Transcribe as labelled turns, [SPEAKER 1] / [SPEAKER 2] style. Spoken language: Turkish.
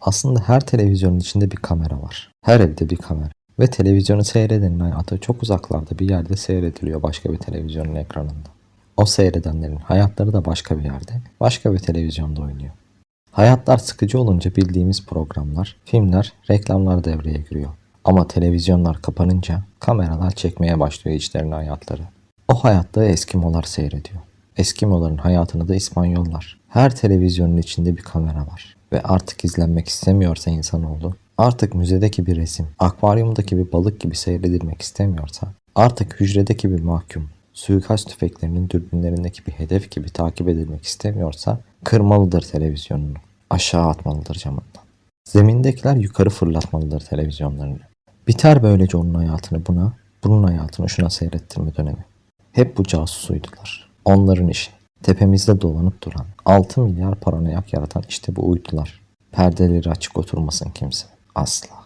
[SPEAKER 1] Aslında her televizyonun içinde bir kamera var. Her evde bir kamera. Ve televizyonu seyredenin hayatı çok uzaklarda bir yerde seyrediliyor başka bir televizyonun ekranında. O seyredenlerin hayatları da başka bir yerde, başka bir televizyonda oynuyor. Hayatlar sıkıcı olunca bildiğimiz programlar, filmler, reklamlar devreye giriyor. Ama televizyonlar kapanınca kameralar çekmeye başlıyor içlerine hayatları. O hayatta Eskimolar seyrediyor. Eskimoların hayatını da İspanyollar. Her televizyonun içinde bir kamera var. Ve artık izlenmek istemiyorsa insanoğlu, artık müzedeki bir resim, akvaryumdaki bir balık gibi seyredilmek istemiyorsa, artık hücredeki bir mahkum, suikast tüfeklerinin dürbünlerindeki bir hedef gibi takip edilmek istemiyorsa, kırmalıdır televizyonunu, aşağı atmalıdır camından. Zemindekiler yukarı fırlatmalıdır televizyonlarını. Biter böylece onun hayatını buna, bunun hayatını şuna seyrettirme dönemi. Hep bu casusuydular. Onların işi. Tepemizde dolanıp duran, 6 milyar paranoyak yaratan işte bu uydular. Perdeleri açık oturmasın kimse. Asla.